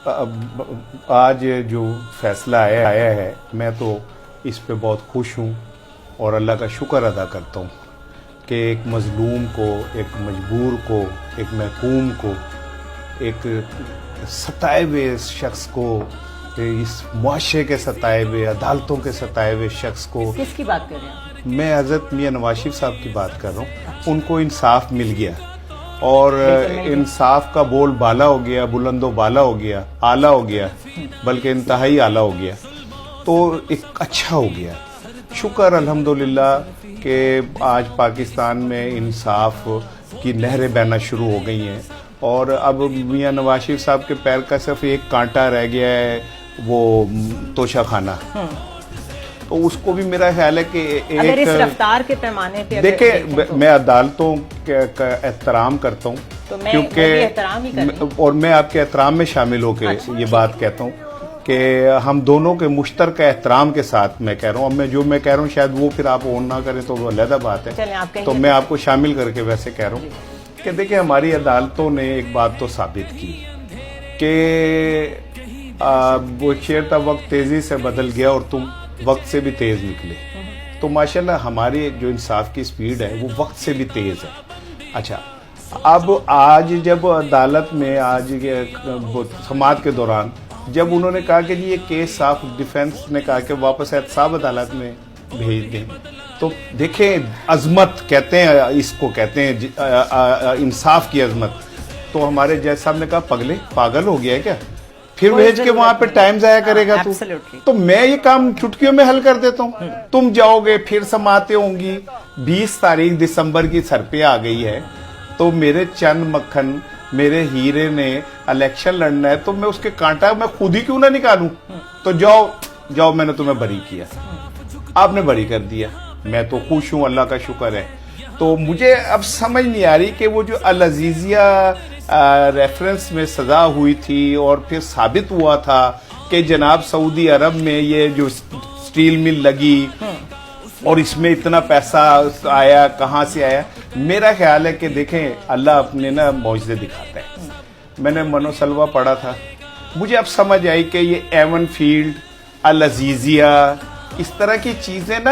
آج جو فیصلہ آیا ہے میں تو اس پہ بہت خوش ہوں اور اللہ کا شکر ادا کرتا ہوں کہ ایک مظلوم کو، ایک مجبور کو، ایک محکوم کو، ایک ستائے ہوئے شخص کو، اس معاشرے کے ستائے ہوئے، عدالتوں کے ستائے ہوئے شخص کو، کس کی بات کر رہے ہیں؟ میں حضرت میاں نواز شریف صاحب کی بات کر رہا ہوں۔ ان کو انصاف مل گیا اور انصاف کا بول بالا ہو گیا، بلند و بالا ہو گیا، اعلیٰ ہو گیا، بلکہ انتہائی اعلیٰ ہو گیا، تو ایک اچھا ہو گیا۔ شکر الحمدللہ کہ آج پاکستان میں انصاف کی نہریں بہنا شروع ہو گئی ہیں اور اب میاں نواز شریف صاحب کے پیر کا صرف ایک کانٹا رہ گیا ہے، وہ توشہ خانہ، تو اس کو بھی میرا خیال ہے کہ اگر اس رفتار کے پیمانے پہ دیکھیں، میں عدالتوں کا احترام کرتا ہوں کیونکہ اور میں آپ کے احترام میں شامل ہو کے یہ بات کہتا ہوں کہ ہم دونوں کے مشترکہ احترام کے ساتھ میں کہہ رہا ہوں۔ اب میں جو میں کہہ رہا ہوں شاید وہ پھر آپ اون نہ کریں تو وہ علیحدہ بات ہے، تو میں آپ کو شامل کر کے ویسے کہہ رہا ہوں کہ دیکھیں ہماری عدالتوں نے ایک بات تو ثابت کی کہ وہ چیرتا وقت تیزی سے بدل گیا اور تم وقت سے بھی تیز نکلے، تو ماشاءاللہ ہماری جو انصاف کی سپیڈ ہے وہ وقت سے بھی تیز ہے۔ اچھا، اب آج جب عدالت میں آج سماعت کے دوران جب انہوں نے کہا کہ جی یہ کیس صاف، ڈیفنس نے کہا کہ واپس احتساب عدالت میں بھیج دیں، تو دیکھیں عظمت کہتے ہیں اس کو، کہتے ہیں انصاف کی عظمت، تو ہمارے جج صاحب نے کہا پگلے پاگل ہو گیا ہے کیا، پھر بھیج کے وہاں پہ ٹائم ضائع کرے گا تو میں یہ کام چٹکیوں میں حل کر دیتا ہوں۔ تم جاؤ گے، پھر سماعتیں ہوں گی، 20 تاریخ دسمبر کی سر پہ آ گئی ہے، تو میرے چند مکھن، میرے ہیرے نے الیکشن لڑنا ہے، تو میں اس کے کانٹا میں خود ہی کیوں نہ نکالوں، تو جاؤ میں نے تمہیں بری کیا، آپ نے بری کر دیا، میں تو خوش ہوں، اللہ کا شکر ہے۔ تو مجھے اب سمجھ نہیں آ رہی کہ وہ جو العزیزیہ ریفرنس میں سزا ہوئی تھی اور پھر ثابت ہوا تھا کہ جناب سعودی عرب میں یہ جو سٹیل مل لگی اور اس میں اتنا پیسہ آیا، کہاں سے آیا، میرا خیال ہے کہ دیکھیں اللہ اپنے نا معجزے دکھاتا ہے۔ میں نے منو سلوہ پڑھا تھا، مجھے اب سمجھ آئی کہ یہ ایون فیلڈ، العزیزیہ، اس طرح کی چیزیں نا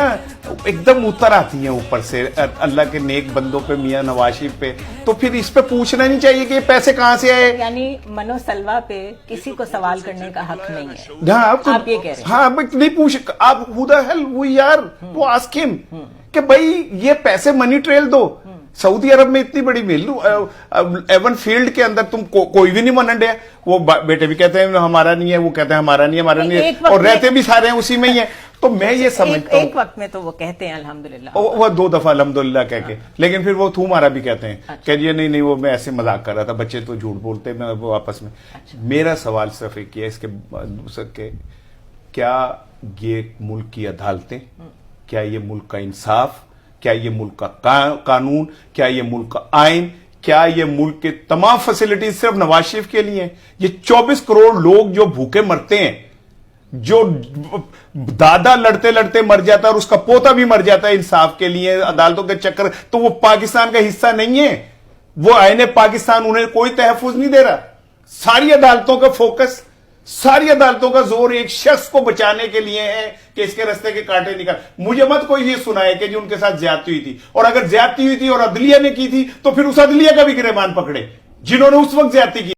ایک دم اتر آتی ہیں اوپر سے اللہ کے نیک بندوں پہ، میاں نواز شریف پہ، تو پھر اس پہ پوچھنا نہیں چاہیے کہ یہ پیسے کہاں سے آئے۔ یعنی منو سلوہ پہ کسی کو سوال کرنے کا حق نہیں ہے، ہاں آپ یہ کہہ رہے ہیں؟ ہاں نہیں پوچھ، آپ who the hell وہ یار وہ آسک ہم کہ بھائی یہ پیسے منی ٹریل دو، سعودی عرب میں اتنی بڑی مل، ایون فیلڈ کے اندر تم کوئی بھی نہیں منڈیا، وہ بیٹے بھی کہتے ہیں ہمارا نہیں ہے، وہ کہتے ہیں ہمارا نہیں ہے، ہمارا نہیں ہے، اور رہتے بھی سارے ہیں اسی میں ہی ہیں، تو میں یہ سمجھتا ہوں ایک وقت میں تو وہ کہتے ہیں الحمدللہ، وہ 2 دفعہ الحمدللہ کہہ کے، لیکن پھر وہ مارا بھی کہتے ہیں کہ یہ نہیں وہ میں ایسے مذاق کر رہا تھا، بچے تو جھوٹ بولتے ہیں وہ آپس میں۔ میرا سوال صرف ایک ہے اس کے دوسرے کہ کیا یہ ملک کی عدالتیں، کیا یہ ملک کا انصاف، کیا یہ ملک کا قانون، کیا یہ ملک کا آئین، کیا یہ ملک کے تمام فیسلٹیز صرف نواز شریف کے لیے ہیں؟ یہ 24 کروڑ لوگ جو بھوکے مرتے ہیں، جو دادا لڑتے لڑتے مر جاتا ہے اور اس کا پوتا بھی مر جاتا ہے انصاف کے لیے عدالتوں کے چکر، تو وہ پاکستان کا حصہ نہیں ہے، وہ آئین پاکستان انہیں کوئی تحفظ نہیں دے رہا۔ ساری عدالتوں کا فوکس، ساری عدالتوں کا زور ایک شخص کو بچانے کے لیے ہے کہ اس کے رستے کے کانٹے نکال۔ مجھے مت کوئی یہ سنائے کہ جو ان کے ساتھ زیادتی ہوئی تھی، اور اگر زیادتی ہوئی تھی اور عدلیہ نے کی تھی تو پھر اس عدلیہ کا بھی گریبان پکڑے جنہوں نے اس وقت زیادتی کی۔